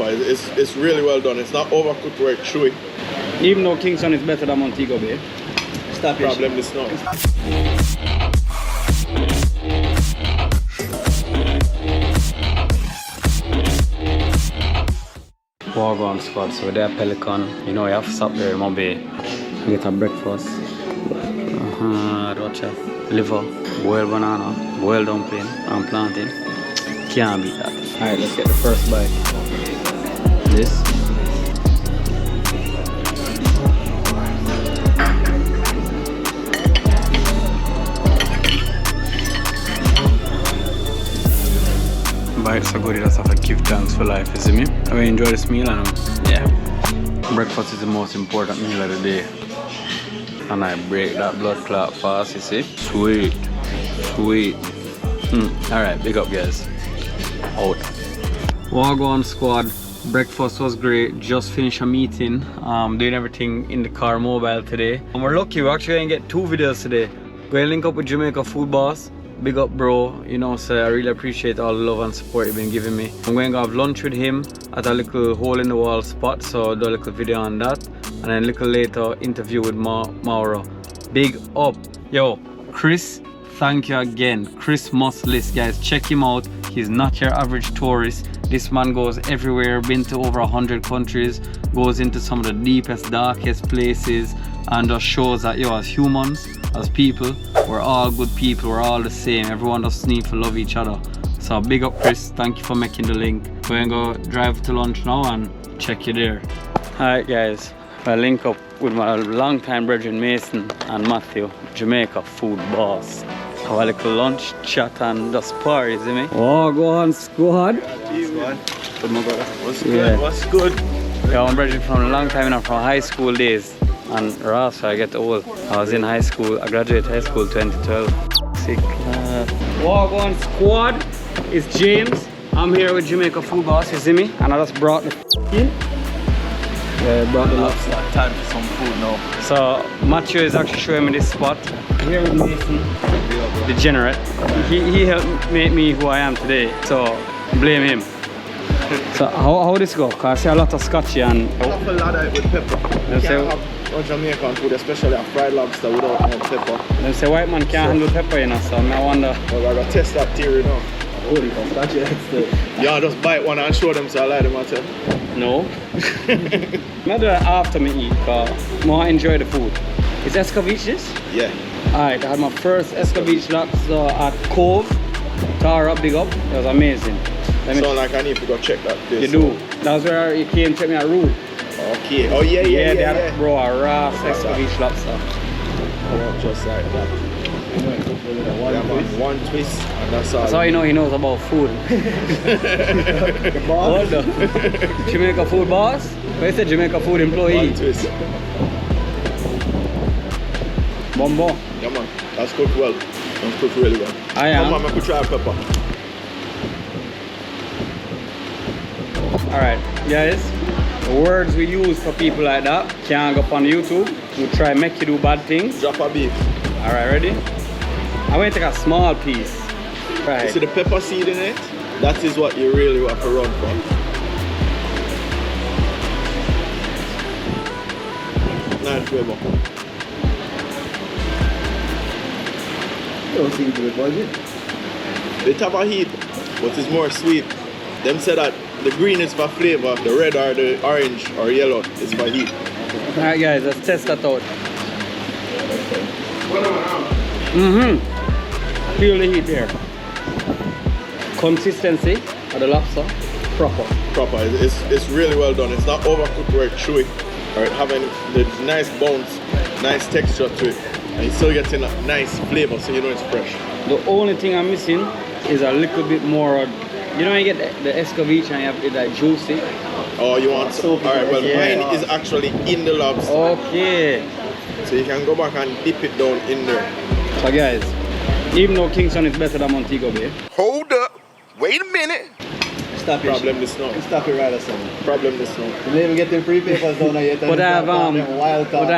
It's really well done. It's not overcooked where it's chewy. Even though Kingston is better than Montego Bay. Stop it. Problem is not. Gwan Squad, so they're Pelican. You know, you have to stop there in Montego Bay. Get a breakfast. Watch out. Liver, boiled banana, boiled dumpling, and plantain. Can't beat that. Alright, let's get the first bite. This. Bites are good, you just have to give thanks for life, you see me? I really enjoy this meal and yeah. Breakfast is the most important meal of the day. And I break that blood clot fast, you see? Sweet. Sweet. Alright, big up guys. Out. Gwan Squad. Breakfast was great. Just finished a meeting. Doing everything in the car mobile today. And we're lucky, we're actually gonna get 2 videos today. Gonna link up with Jamaica Food Boss. Big up bro, you know, so I really appreciate all the love and support you've been giving me. I'm going to have lunch with him at a little hole in the wall spot, so I'll do a little video on that. And then a little later, interview with Mauro. Big up. Yo, Chris, thank you again. Chris must list, guys. Check him out. He's not your average tourist. This man goes everywhere, been to over 100 countries, goes into some of the deepest, darkest places, and just shows that, yo, as humans, as people, we're all good people, we're all the same. Everyone just needs to love each other. So big up Chris, thank you for making the link. We're gonna go drive to lunch now and check you there. Alright guys, I link up with my longtime brethren Mason and Matthew, Jamaica Food Boss. Have a little lunch, chat and just party, see me? Gwan Squad. Good my brother. What's good? What's good? Yeah, I'm brethren from a long time, you know, from high school days. And Ross, I get old. I was in high school, I graduated high school 2012. Sick. Gwan Squad is James. I'm here with Jamaica Food Boss, you see me? And I just brought the in. Yeah, brought the lobster. Time for some food now. So Matthew is actually showing me this spot. Here with Mason, degenerate. He helped make me who I am today, so blame him. So how this go? Cause I see a lot of scotchy and a lot of it with pepper. You can't have no Jamaican food, especially a fried lobster without no pepper. They say white man can't handle pepper, you know, so I wonder. Well, I gotta test that theory now. Holy scotchy heads. Yeah, just bite one and show them so I lie them at No. Not that after me eat, cause more enjoy the food. Is escovitch this? Yeah. Alright, I had my first escovitch lobster at Cove. Tara, big up. It was amazing. Sound like I need to go check that place. You do. That's where you came to check me at Rule. Okay. Oh yeah, yeah, they had bro a raw escovitch lobster. Oh, just like that. One twist and that's all. That's how you know he knows about food. The boss? Hold up. Jamaica Food Boss? Where's the Jamaica Food Employee? One twist. Bombo. Yeah man, that's cooked well. That's cooked really well. I am. Come on, I could try pepper. Alright, guys. The words we use for people like that can't go up on YouTube. We try make you do bad things. Drop a beef. Alright, ready? I'm going to take a small piece. Right. You see the pepper seed in it? That is what you really want to run for. Nice flavor. Don't seem to be budget. They have a heat, but it's more sweet. Them say that the green is for flavor, the red or the orange or yellow is for heat. Alright guys, let's test that out. Feel the heat there. Consistency of the lobster, proper. Proper, it's really well done. It's not overcooked where it's chewy, or it having the nice bones, nice texture to it. And you're still getting a nice flavor, so you know it's fresh. The only thing I'm missing is a little bit more, you know, you get the escovitch and you have it like juicy. Oh, you want so? Alright, well, yeah. mine is actually in the lobster. Okay. So you can go back and dip it down in there. So guys, even though Kingston is better than Montego Bay. Hold up. Wait a minute. stop it. Problem this now. Stop it right or something. Problem this now. You didn't even get them free papers down there yet. But I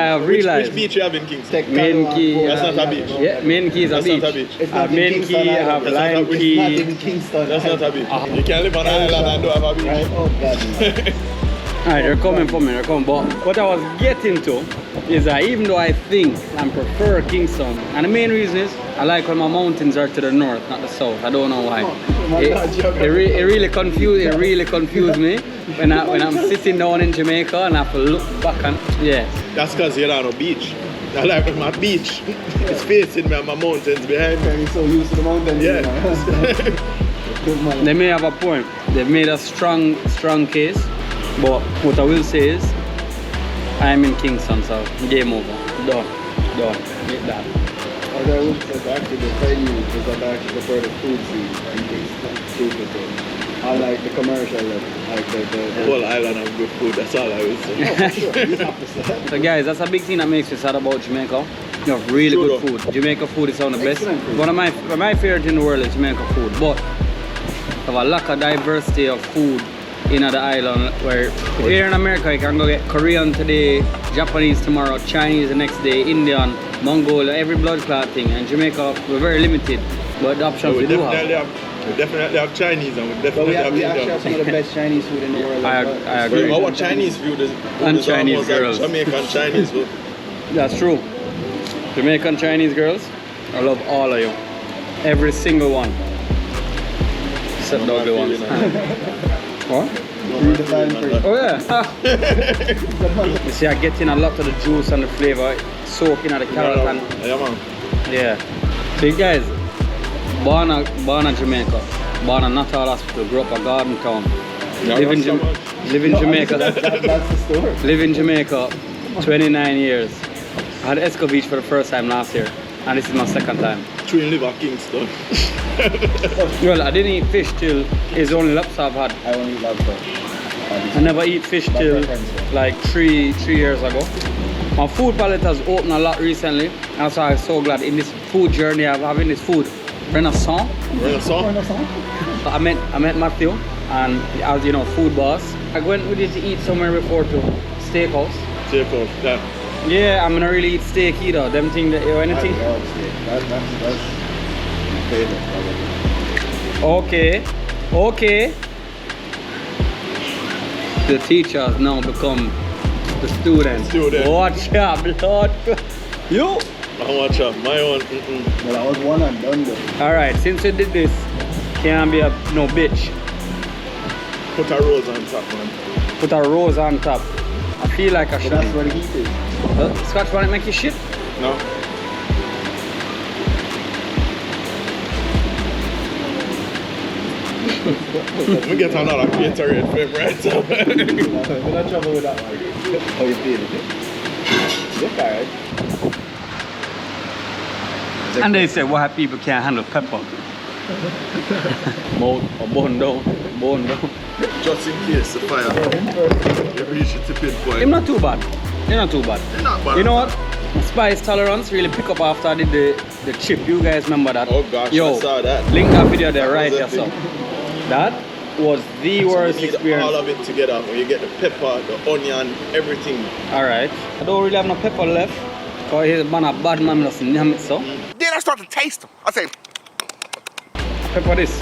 have realized. Which beach you have in Kingston? Main Key. That's not a beach. Yeah, Main Key is a That's beach. not a beach. It's not in Main Kingston Key, I either. have That's not Lime a beach. It's not Key. in Kingston. That's not a beach. You can't live on an island and don't have a beach. Right? Oh, God. Alright, they're coming for me, they're coming. But what I was getting to is that even though I think and prefer Kingston, and the main reason is I like when my mountains are to the north, not the south. I don't know why. It really confused me when I'm sitting down in Jamaica and I have to look back and yeah. That's because you're on a beach. I like when my beach is facing me and my mountains behind me. You're so used to the mountains. Yeah. Good man. They may have a point. They've made a strong case. But what I will say is I'm in Kingston, so game over. Done. Get that. As I would say back to the venue, because I actually prefer the food scene in Kingston. I like the commercial level, like the Whole island have good food, that's all I will say. Oh, for sure. You have to say that. So guys, that's a big thing that makes me sad about Jamaica. You have really True good though. food. Jamaica food is one of the best. Excellent food. One of my favorite in the world is Jamaica food. But have a lack of diversity of food in the island where here in America you can go get Korean today, Japanese tomorrow, Chinese the next day, Indian, Mongol, every blood clot thing. And Jamaica we're very limited. But the options we do have. We definitely have Chinese and we But definitely have we actually Indian. have some of the best Chinese food in the world. I agree. Well, our Chinese food is And Chinese almost girls. like Jamaican Chinese food. That's true. Jamaican Chinese girls, I love all of you. Every single one. Except the ugly ones. What? Oh yeah. You see, I get in a lot of the juice and the flavor soaking at the carrot and Yeah, man. yeah. So you guys, born in Jamaica, born in Natal Hospital, grew up a garden town. Yeah, Live in Jamaica. That's the story. Live in Jamaica 29 years. I had escovitch for the first time last year, and this is my second time. Twin liver Kingston. Well, I didn't eat fish till it's the only lobster I've had. I only eat lobster. I never eat fish till like three years ago. My food palate has opened a lot recently. That's why I'm so glad in this food journey I'm having this food renaissance. I met Matthew, and as you know, food boss. I went with you to eat somewhere before to steakhouse. Steakhouse, yeah. Yeah, I'm gonna really eat steak either. Them thing that you anything. That's my favorite probably. Okay. The teacher has now become the student. Watch out, Lord. You. I watch out, my own. Well, I was one and done though. All right, since you did this, can't be no bitch. Put a rose on top, man. Put a rose on top. I feel like I But should. that's where the heat is. Scotch wanna make you shit? No. We get another Gatorade film right now. We're not trouble with that one. How you feeling? Look alright. And they say why people can't handle pepper. Mouth or bone down. Just in case the fire, you reach the tipping point. They're not too bad. They're not too bad. They're not bad. You know what? My spice tolerance really pick up after I did the chip. You guys remember that? Oh gosh, Yo, I saw that. Link that video there right was yourself. That was the worst you need experience. all of it together. When you get the pepper, the onion, everything. Alright. I don't really have no pepper left. Cause he's man a bad man just yam it so. Then I start to taste them. I say, Pepper this.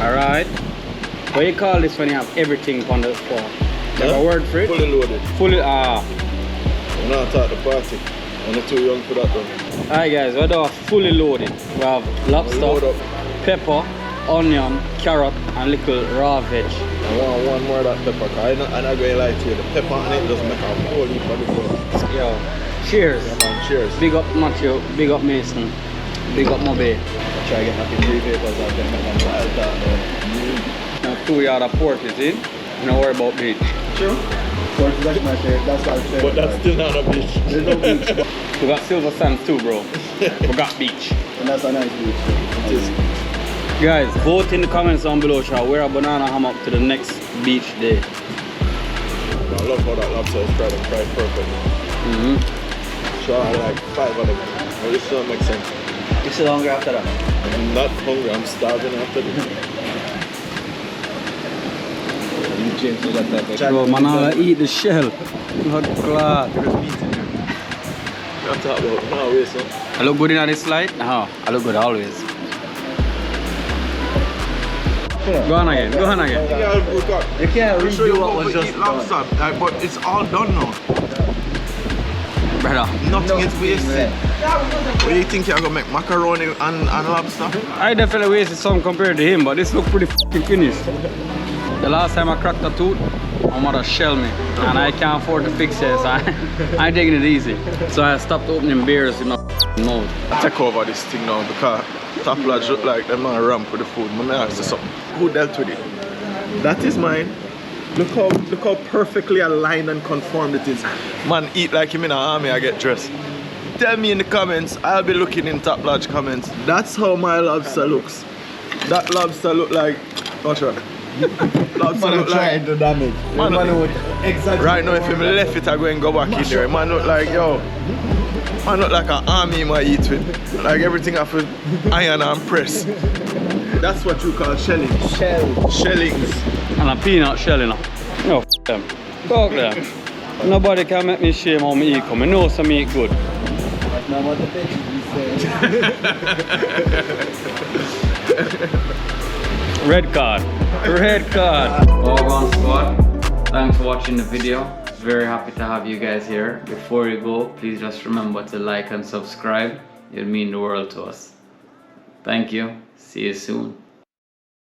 Alright. What you call this when you have everything on the floor? You have a word for it? Fully loaded. Fully We're not at the party. I'm not too young for that though. Alright guys, we do fully loaded. We have lobster, Load up. pepper, onion, carrot, and little raw veg. I want one more of that pepper, cause I'm not going to lie to you. The pepper on it doesn't make a whole heap of difference. Yo, cheers. Yeah, man, cheers. Big up Matthew, big up Mason, big up Mobe. Try to get back in 3 papers out there, man. Wild down there. Now 2 yard of pork is in. Don't worry about beach. True. Pork, that's my favorite. That's my favorite. But that's still not a beach. There's no beach. We got silver sands too, bro. We got beach. And that's a nice beach. It is. Guys, vote in the comments down below, shall wear a banana hammock to the next beach day. I love how that lobster is fried and fried perfectly. Sure, I like 5 of them. Well, this don't make sense. You still hungry after that? I'm not hungry, I'm starving after this. change to that type of Bro, man, I eat the shell. Blood clot. I'm talking about now, wait, son. I look good in this light? I look good always. Go on again, go on again. You can't redo what was just lobster, like, but it's all done now. Brother, Nothing is wasted. What do you think you're gonna make macaroni and lobster? I definitely wasted some compared to him, but this look pretty fucking finished. The last time I cracked a tooth, my mother shelled me, and I can't afford to fix it, so I'm taking it easy. So I stopped opening beers in my mouth. Take over this thing now because Top Lodge look like them man ramp with the food. Let me ask you something. Who dealt with it? That is mine. Look how perfectly aligned and conformed it is. Man eat like him in an army, I get dressed. Tell me in the comments, I'll be looking in Top Lodge comments. That's how my lobster looks. That lobster look like, what's right? Lobster look like the damage. Man, right now if you left it I go and go back in there. Man look like, yo, man look like an army in my eat with. Like everything off with iron and press. That's what you call shelling. Shellings. And a peanut shell, you know. No, f them. Fuck them. Nobody can make me shame how me eat come. I know some eat good. That's not what the picture said. Red card. Red card. All Gwan Squad. Thanks for watching the video. Very happy to have you guys here. Before you go, please just remember to like and subscribe. It'll mean the world to us. Thank you. See you soon.